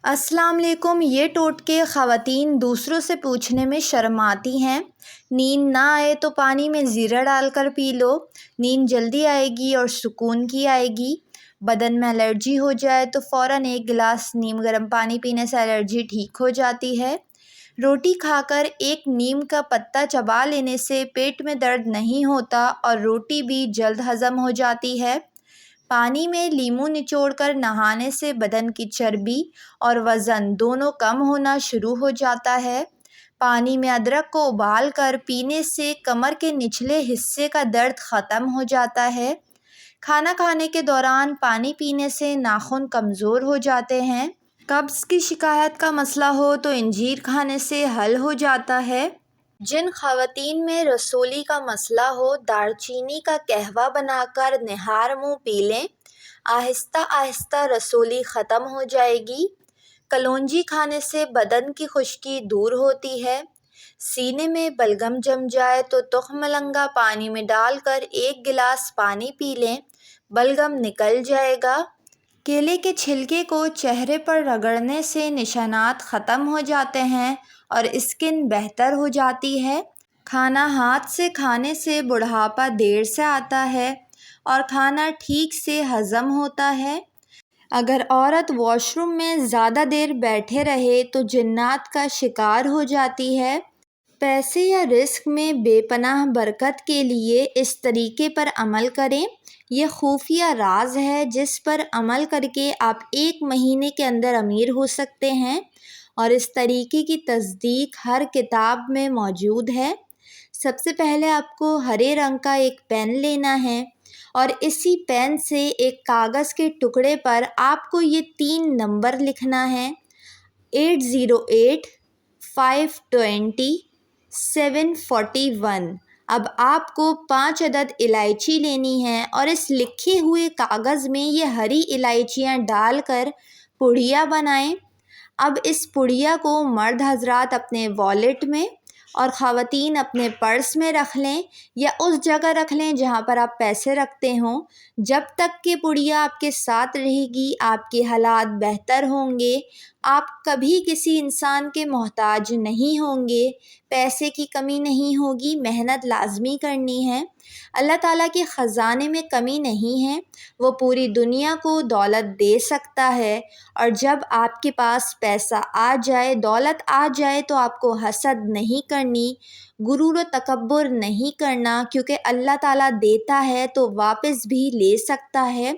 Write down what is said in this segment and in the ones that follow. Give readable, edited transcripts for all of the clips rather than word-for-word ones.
السلام علیکم۔ یہ ٹوٹکے خواتین دوسروں سے پوچھنے میں شرماتی ہیں۔ نیند نہ آئے تو پانی میں زیرہ ڈال کر پی لو، نیند جلدی آئے گی اور سکون کی آئے گی۔ بدن میں الرجی ہو جائے تو فوراً 1 گلاس نیم گرم پانی پینے سے الرجی ٹھیک ہو جاتی ہے۔ روٹی کھا کر 1 نیم کا پتا چبا لینے سے پیٹ میں درد نہیں ہوتا اور روٹی بھی جلد ہضم ہو جاتی ہے۔ پانی میں لیموں نچوڑ کر نہانے سے بدن کی چربی اور وزن دونوں کم ہونا شروع ہو جاتا ہے۔ پانی میں ادرک کو ابال کر پینے سے کمر کے نچلے حصے کا درد ختم ہو جاتا ہے۔ کھانا کھانے کے دوران پانی پینے سے ناخن کمزور ہو جاتے ہیں۔ قبض کی شکایت کا مسئلہ ہو تو انجیر کھانے سے حل ہو جاتا ہے۔ جن خواتین میں رسولی کا مسئلہ ہو، دار چینی کا قہوہ بنا کر نہار منہ پی لیں، آہستہ آہستہ رسولی ختم ہو جائے گی۔ کلونجی کھانے سے بدن کی خشکی دور ہوتی ہے۔ سینے میں بلغم جم جائے تو تخم لنگا پانی میں ڈال کر 1 گلاس پانی پی لیں، بلغم نکل جائے گا۔ کیلے کے چھلکے کو چہرے پر رگڑنے سے نشانات ختم ہو جاتے ہیں اور اسکن بہتر ہو جاتی ہے۔ کھانا ہاتھ سے کھانے سے بڑھاپا دیر سے آتا ہے اور کھانا ٹھیک سے ہضم ہوتا ہے۔ اگر عورت واش روم میں زیادہ دیر بیٹھے رہے تو جنات کا شکار ہو جاتی ہے۔ پیسے یا رزق میں بے پناہ برکت کے لیے اس طریقے پر عمل کریں۔ یہ خفیہ راز ہے جس پر عمل کر کے آپ 1 مہینے کے اندر امیر ہو سکتے ہیں، اور اس طریقے کی تصدیق ہر کتاب میں موجود ہے۔ سب سے پہلے آپ کو ہرے رنگ کا ایک پین لینا ہے اور اسی پین سے ایک کاغذ کے ٹکڑے پر آپ کو یہ 3 نمبر لکھنا ہے: 808 520 741۔ اب آپ کو 5 عدد الائچی لینی ہے اور اس لکھے ہوئے کاغذ میں یہ ہری الائچیاں ڈال کر پڑیا بنائیں۔ اب اس پڑیا کو مرد حضرات اپنے والیٹ میں اور خواتین اپنے پرس میں رکھ لیں یا اس جگہ رکھ لیں جہاں پر آپ پیسے رکھتے ہوں۔ جب تک کہ پڑیا آپ کے ساتھ رہے گی، آپ کے حالات بہتر ہوں گے، آپ کبھی کسی انسان کے محتاج نہیں ہوں گے، پیسے کی کمی نہیں ہوگی۔ محنت لازمی کرنی ہے۔ اللہ تعالیٰ کے خزانے میں کمی نہیں ہے، وہ پوری دنیا کو دولت دے سکتا ہے، اور جب آپ کے پاس پیسہ آ جائے، دولت آ جائے تو آپ کو حسد نہیں کرنی، غرور و تکبر نہیں کرنا، کیونکہ اللہ تعالیٰ دیتا ہے تو واپس بھی لے سکتا ہے۔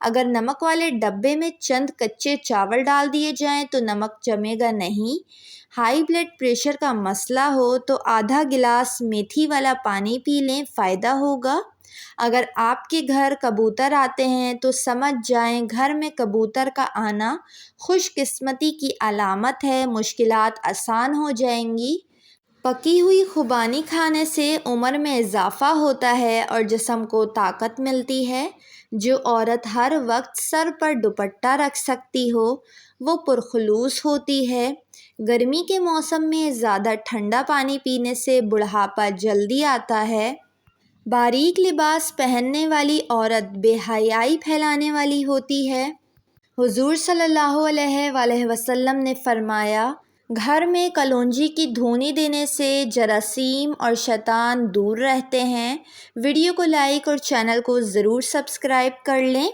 اگر نمک والے ڈبے میں چند کچے چاول ڈال دیے جائیں تو نمک جمے گا نہیں۔ ہائی بلڈ پریشر کا مسئلہ ہو تو آدھا گلاس میتھی والا پانی پی لیں، فائدہ ہوگا۔ اگر آپ کے گھر کبوتر آتے ہیں تو سمجھ جائیں گھر میں کبوتر کا آنا خوش قسمتی کی علامت ہے، مشکلات آسان ہو جائیں گی۔ پکی ہوئی خوبانی کھانے سے عمر میں اضافہ ہوتا ہے اور جسم کو طاقت ملتی ہے۔ جو عورت ہر وقت سر پر دوپٹہ رکھ سکتی ہو وہ پرخلوص ہوتی ہے۔ گرمی کے موسم میں زیادہ ٹھنڈا پانی پینے سے بڑھاپا جلدی آتا ہے۔ باریک لباس پہننے والی عورت بے حیائی پھیلانے والی ہوتی ہے۔ حضور صلی اللہ علیہ وآلہ وسلم نے فرمایا، گھر میں کلونجی کی دھونی دینے سے جراثیم اور شیطان دور رہتے ہیں۔ ویڈیو کو لائک اور چینل کو ضرور سبسکرائب کر لیں۔